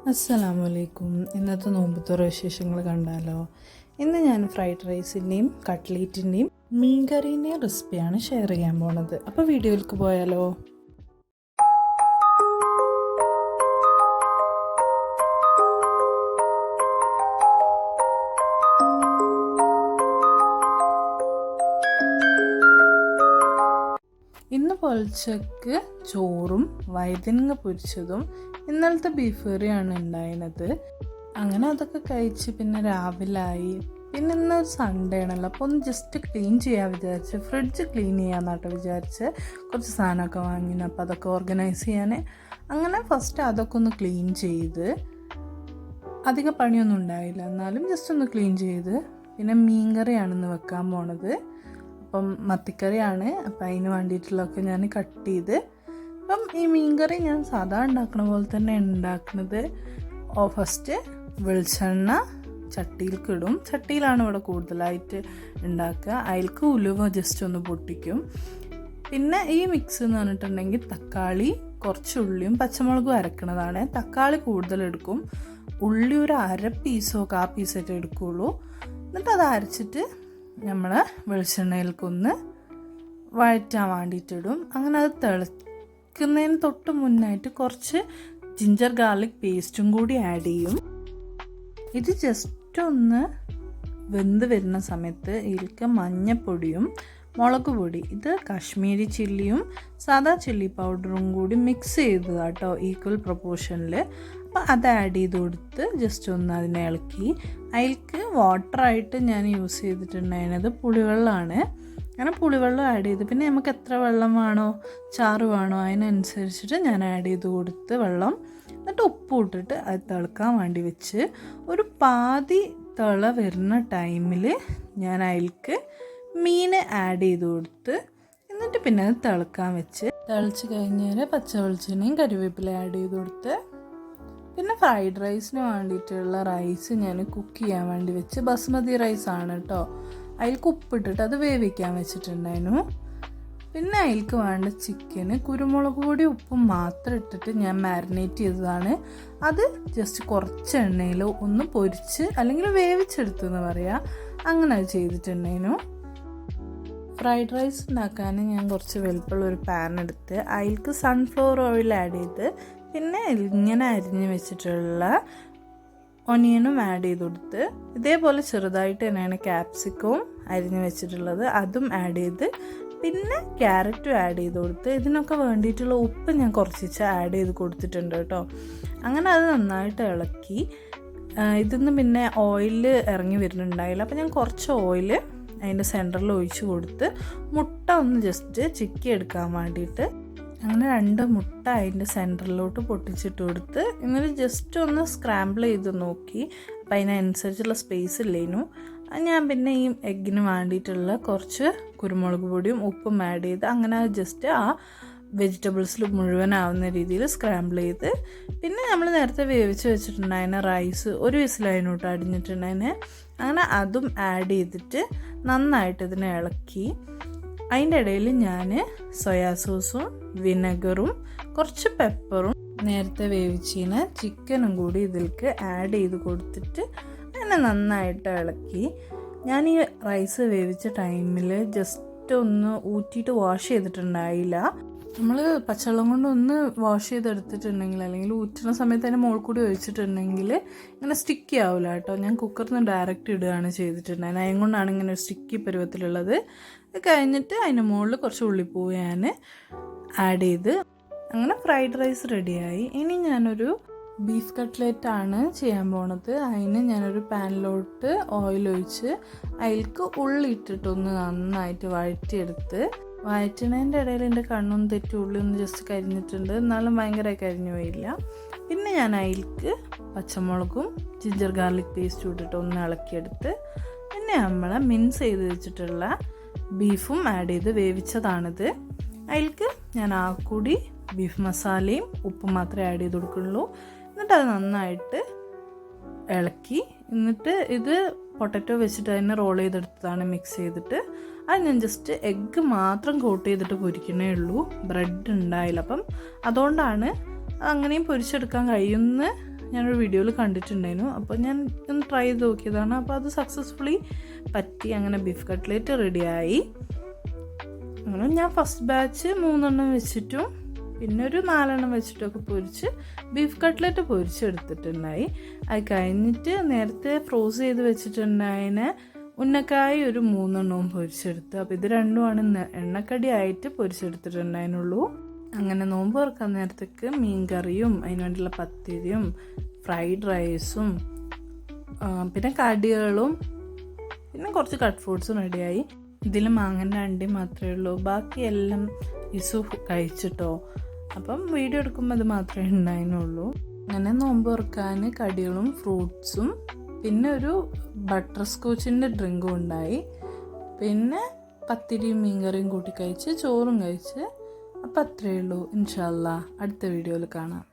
അസ്സലാമലൈക്കും. ഇന്നത്തെ നോമ്പുതുറ വിശേഷങ്ങൾ കണ്ടാലോ. ഇന്ന് ഞാൻ ഫ്രൈഡ് റൈസിൻ്റെയും കട്ട്ലേറ്റിൻ്റെയും മീൻകറീൻ്റെയും റെസിപ്പിയാണ് ഷെയർ ചെയ്യാൻ പോണത്. അപ്പോൾ വീഡിയോയിലേക്ക് പോയാലോ. ഇന്ന് പൊലച്ചക്ക് ചോറും വഴുതനങ്ങ പൊരിച്ചതും ഇന്നലത്തെ ബീഫ് കറിയാണ് ഉണ്ടായിരുന്നത്. അങ്ങനെ അതൊക്കെ കഴിച്ച് പിന്നെ രാവിലായി. പിന്നെ ഇന്നൊരു സൺഡേ ആണല്ലോ, അപ്പോൾ ഒന്ന് ജസ്റ്റ് ക്ലീൻ ചെയ്യാൻ വിചാരിച്ച് ഫ്രിഡ്ജ് ക്ലീൻ ചെയ്യാമെന്നാട്ടോ വിചാരിച്ച് കുറച്ച് സാധനമൊക്കെ വാങ്ങിന്. അപ്പോൾ അതൊക്കെ ഓർഗനൈസ് ചെയ്യാൻ അങ്ങനെ ഫസ്റ്റ് അതൊക്കെ ഒന്ന് ക്ലീൻ ചെയ്ത്, അധികം പണിയൊന്നും ഉണ്ടായില്ല, എന്നാലും ജസ്റ്റ് ഒന്ന് ക്ലീൻ ചെയ്ത്. പിന്നെ മീൻ കറിയാണിന്ന് വെക്കാൻ പോണത്. അപ്പം മത്തിക്കറിയാണ്. അപ്പം അതിന് വേണ്ടിയിട്ടുള്ളതൊക്കെ ഞാൻ കട്ട് ചെയ്ത്. അപ്പം ഈ മീൻകറി ഞാൻ സാധാ ഉണ്ടാക്കുന്ന പോലെ തന്നെ ഉണ്ടാക്കുന്നത്. ഫസ്റ്റ് വെളിച്ചെണ്ണ ചട്ടിയിലേക്ക് ഇടും. ചട്ടിയിലാണ് ഇവിടെ കൂടുതലായിട്ട് ഉണ്ടാക്കുക. അതിലേക്ക് ഉലുവ ജസ്റ്റ് ഒന്ന് പൊട്ടിക്കും. പിന്നെ ഈ മിക്സ് എന്ന് പറഞ്ഞിട്ടുണ്ടെങ്കിൽ തക്കാളി, കുറച്ച് ഉള്ളിയും പച്ചമുളകും അരക്കണതാണ്. തക്കാളി കൂടുതലെടുക്കും, ഉള്ളി ഒരു അര പീസോ കാ പീസായിട്ട് എടുക്കുകയുള്ളൂ. എന്നിട്ട് അത് അരച്ചിട്ട് നമ്മൾ വെളിച്ചെണ്ണയിലേക്കൊന്ന് വഴറ്റാൻ വേണ്ടിയിട്ടിടും. അങ്ങനെ അത് തിളക്കുന്നതിന് തൊട്ട് മുന്നായിട്ട് കുറച്ച് ജിഞ്ചർ ഗാർലിക് പേസ്റ്റും കൂടി ആഡ് ചെയ്യും. ഇത് ജസ്റ്റ് ഒന്ന് വെന്ത് വരുന്ന സമയത്ത് ഇതിലേക്ക് മഞ്ഞപ്പൊടിയും മുളക് പൊടി, ഇത് കാശ്മീരി ചില്ലിയും സാദാ ചില്ലി പൗഡറും കൂടി മിക്സ് ചെയ്തതാട്ടോ ഈക്വൽ പ്രൊപ്പോർഷനിൽ. അപ്പോൾ അത് ആഡ് ചെയ്ത് കൊടുത്ത് ജസ്റ്റ് ഒന്ന് അതിനെ ഇളക്കി. അതിലേക്ക് വാട്ടറായിട്ട് ഞാൻ യൂസ് ചെയ്തിട്ടുണ്ടായിരുന്നത് പുളിവെള്ളമാണ്. അങ്ങനെ പുളിവെള്ളം ആഡ് ചെയ്ത്, പിന്നെ നമുക്ക് എത്ര വെള്ളം വേണോ ചാറ് വേണോ അതിനനുസരിച്ചിട്ട് ഞാൻ ആഡ് ചെയ്ത് കൊടുത്ത് വെള്ളം. എന്നിട്ട് ഉപ്പ് ഇട്ടിട്ട് അത് തിളക്കാൻ വേണ്ടി വെച്ച് ഒരു പാതി തിള വരുന്ന ടൈമിൽ ഞാൻ അതിലേക്ക് മീൻ ആഡ് ചെയ്ത് കൊടുത്ത്, എന്നിട്ട് പിന്നെ അത് തിളക്കാൻ വെച്ച് തിളച്ച് കഴിഞ്ഞാൽ പച്ച വെളിച്ചെണ്ണയും കറിവേപ്പില ആഡ് ചെയ്ത് കൊടുത്ത്. പിന്നെ ഫ്രൈഡ് റൈസിന് വേണ്ടിയിട്ടുള്ള റൈസ് ഞാൻ കുക്ക് ചെയ്യാൻ വേണ്ടി വെച്ച് ബസ്മതി റൈസാണ് കേട്ടോ. അതിലേക്ക് ഉപ്പിട്ടിട്ട് അത് വേവിക്കാൻ വെച്ചിട്ടുണ്ടായിരുന്നു. പിന്നെ അതിലേക്ക് വേണ്ട ചിക്കന് കുരുമുളക് പൊടി ഉപ്പും മാത്രം ഇട്ടിട്ട് ഞാൻ മാരിനേറ്റ് ചെയ്തതാണ്. അത് ജസ്റ്റ് കുറച്ച് എണ്ണയിൽ ഒന്ന് പൊരിച്ച് അല്ലെങ്കിൽ വേവിച്ചെടുത്തെന്ന് പറയാം, അങ്ങനെ അത് ചെയ്തിട്ടുണ്ടായിരുന്നു. ഫ്രൈഡ് റൈസ് ഉണ്ടാക്കാൻ ഞാൻ കുറച്ച് വലുപ്പമുള്ള ഒരു പാൻ എടുത്ത് അതിലേക്ക് സൺഫ്ലവർ ഓയിൽ ആഡ് ചെയ്ത്, പിന്നെ ഇങ്ങനെ അരിഞ്ഞ് വെച്ചിട്ടുള്ള ഒനിയനും ആഡ് ചെയ്ത് കൊടുത്ത്, ഇതേപോലെ ചെറുതായിട്ട് തന്നെയാണ് ക്യാപ്സിക്കവും അരിഞ്ഞ് വെച്ചിട്ടുള്ളത്, അതും ആഡ് ചെയ്ത്, പിന്നെ ക്യാരറ്റും ആഡ് ചെയ്ത് കൊടുത്ത്. ഇതിനൊക്കെ വേണ്ടിയിട്ടുള്ള ഉപ്പ് ഞാൻ കുറച്ച് ആഡ് ചെയ്ത് കൊടുത്തിട്ടുണ്ട് കേട്ടോ. അങ്ങനെ അത് നന്നായിട്ട് ഇളക്കി. ഇതിന്ന് പിന്നെ ഓയിൽ ഇറങ്ങി വരുന്നുണ്ടായില്ല, അപ്പോൾ ഞാൻ കുറച്ച് ഓയിൽ അതിൻ്റെ സെൻറ്ററിൽ ഒഴിച്ച് കൊടുത്ത് മുട്ട ഒന്ന് ജസ്റ്റ് ചിക്കി എടുക്കാൻ വേണ്ടിയിട്ട് അങ്ങനെ 2 മുട്ട അതിൻ്റെ സെൻറ്ററിലോട്ട് പൊട്ടിച്ചിട്ട് കൊടുത്ത്, എന്നിട്ട് ജസ്റ്റ് ഒന്ന് സ്ക്രാമ്പിൾ ചെയ്ത് നോക്കി. അപ്പം അതിനനുസരിച്ചുള്ള സ്പേസ് ഇല്ലേനു. ഞാൻ പിന്നെ ഈ എഗ്ഗിന് വേണ്ടിയിട്ടുള്ള കുറച്ച് കുരുമുളക് പൊടിയും ഉപ്പും ആഡ് ചെയ്ത് അങ്ങനെ ജസ്റ്റ് ആ വെജിറ്റബിൾസിൽ മുഴുവനാവുന്ന രീതിയിൽ സ്ക്രാമ്പിൾ ചെയ്ത്, പിന്നെ നമ്മൾ നേരത്തെ വേവിച്ച് വെച്ചിട്ടുണ്ടായിരുന്ന റൈസ് ഒരു വിസിലതിനോട്ട് അടിഞ്ഞിട്ടുണ്ടായിരുന്നെ, അങ്ങനെ അതും ആഡ് ചെയ്തിട്ട് നന്നായിട്ട് ഇതിനെ ഇളക്കി. അതിൻ്റെ ഇടയിൽ ഞാൻ സോയാ സോസും വിനെഗറും കുറച്ച് പെപ്പറും നേരത്തെ വേവിച്ചതിന് ചിക്കനും കൂടി ഇതിലേക്ക് ആഡ് ചെയ്ത് കൊടുത്തിട്ട് അങ്ങനെ നന്നായിട്ട് ഇളക്കി. ഞാൻ ഈ റൈസ് വേവിച്ച ടൈമിൽ ജസ്റ്റ് ഒന്ന് ഊറ്റിയിട്ട് വാഷ് ചെയ്തിട്ടുണ്ടായില്ല. നമ്മൾ പച്ചവെള്ളം കൊണ്ട് ഒന്ന് വാഷ് ചെയ്തെടുത്തിട്ടുണ്ടെങ്കിൽ അല്ലെങ്കിൽ ഊറ്റുന്ന സമയത്ത് അതിൻ്റെ മുകളിൽ കൂടി ഒഴിച്ചിട്ടുണ്ടെങ്കിൽ ഇങ്ങനെ സ്റ്റിക്കി ആവില്ല കേട്ടോ. ഞാൻ കുക്കറിൽ നിന്ന് ഡയറക്റ്റ് ഇടുകയാണ് ചെയ്തിട്ടുണ്ടായിരുന്നത്, അതുകൊണ്ടാണ് ഇങ്ങനെ ഒരു സ്റ്റിക്കി പരുവത്തിലുള്ളത്. അത് കഴിഞ്ഞിട്ട് അതിൻ്റെ മുകളിൽ കുറച്ച് ഉള്ളിപ്പൂവ് ഞാൻ ആഡ് ചെയ്ത് അങ്ങനെ ഫ്രൈഡ് റൈസ് റെഡിയായി. ഇനി ഞാനൊരു ബീഫ് കട്ട്ലേറ്റാണ് ചെയ്യാൻ പോണത്. അതിന് ഞാനൊരു പാനിലോട്ട് ഓയിൽ ഒഴിച്ച് അതിലേക്ക് ഉള്ളി ഇട്ടിട്ടൊന്ന് നന്നായിട്ട് വഴറ്റിയെടുത്ത്, വഴറ്റണതിൻ്റെ ഇടയിൽ എൻ്റെ കണ്ണൊന്നും തെറ്റി ഉള്ളി ഒന്ന് ജസ്റ്റ് കരിഞ്ഞിട്ടുണ്ട്, എന്നാലും ഭയങ്കരമായി കരിഞ്ഞു പോയില്ല. പിന്നെ ഞാൻ അതിലേക്ക് പച്ചമുളകും ജിഞ്ചർ ഗാർലിക് പേസ്റ്റും ഇട്ടിട്ട് ഒന്ന് ഇളക്കിയെടുത്ത്, പിന്നെ നമ്മൾ മിൻസ് ചെയ്ത് വെച്ചിട്ടുള്ള ബീഫും ആഡ് ചെയ്ത് വേവിച്ചതാണിത്. അതിലേക്ക് ഞാൻ ആ കൂടി ബീഫ് മസാലയും ഉപ്പും മാത്രമേ ആഡ് ചെയ്ത് കൊടുക്കുള്ളൂ. എന്നിട്ട് അത് നന്നായിട്ട് ഇളക്കി. എന്നിട്ട് ഇത് പൊട്ടറ്റോ വെച്ചിട്ട് അതിനെ റോൾ ചെയ്തെടുത്തതാണ് മിക്സ് ചെയ്തിട്ട്. അത് ഞാൻ ജസ്റ്റ് എഗ്ഗ് മാത്രം കോട്ട് ചെയ്തിട്ട് പൊരിക്കണേ ഉള്ളൂ, ബ്രെഡ് ഉണ്ടായില്ല. അപ്പം അതുകൊണ്ടാണ് അങ്ങനെയും പൊരിച്ചെടുക്കാൻ കഴിയുമെന്ന് ഞാനൊരു വീഡിയോയിൽ കണ്ടിട്ടുണ്ടായിരുന്നു. അപ്പോൾ ഞാൻ ഒന്ന് ട്രൈ ചെയ്ത് നോക്കിയതാണ്. അപ്പോൾ അത് സക്സസ്ഫുള്ളി പറ്റി. അങ്ങനെ ബീഫ് കട്ട്ലേറ്റ് റെഡിയായി. അങ്ങനെ ഞാൻ ഫസ്റ്റ് ബാച്ച് 3 വെച്ചിട്ടും പിന്നെ ഒരു 4 വെച്ചിട്ടൊക്കെ പൊരിച്ച് ബീഫ് കട്ട്ലേറ്റ് പൊരിച്ചെടുത്തിട്ടുണ്ടായി. അത് കഴിഞ്ഞിട്ട് നേരത്തെ ഫ്രോസ് ചെയ്ത് വെച്ചിട്ടുണ്ടായതിന് ഉന്നക്കായി ഒരു 3 പൊരിച്ചെടുത്ത്. അപ്പോൾ ഇത് രണ്ടുമാണ് എണ്ണക്കടിയായിട്ട് പൊരിച്ചെടുത്തിട്ടുണ്ടായിരുന്നുള്ളൂ. അങ്ങനെ നോമ്പ് തുറക്കാൻ നേരത്തേക്ക് മീൻ കറിയും അതിന് വേണ്ടിയുള്ള പത്തിരിയും ഫ്രൈഡ് റൈസും പിന്നെ കടികളും പിന്നെ കുറച്ച് കട്ട് ഫ്രൂട്ട്സും റെഡിയായി. ഇതിൽ മാങ്ങൻ്റെ അണ്ടി മാത്രമേ ഉള്ളൂ, ബാക്കിയെല്ലാം ഇസു കഴിച്ചിട്ടോ. അപ്പം വീഡിയോ എടുക്കുമ്പോൾ അത് മാത്രമേ ഉണ്ടായിരുന്നുള്ളൂ. അങ്ങനെ നോമ്പ് തുറക്കാൻ കടികളും ഫ്രൂട്ട്സും പിന്നെ ഒരു ബട്ടർ സ്കോച്ചിൻ്റെ ഡ്രിങ്കും ഉണ്ടായി. പിന്നെ പത്തിരിയും മീൻകറിയും കൂട്ടി കഴിച്ച് ചോറും കഴിച്ച്. അപ്പം അത്രയേ ഉള്ളൂ. ഇൻഷാ അല്ലാ അടുത്ത വീഡിയോയിൽ കാണാം.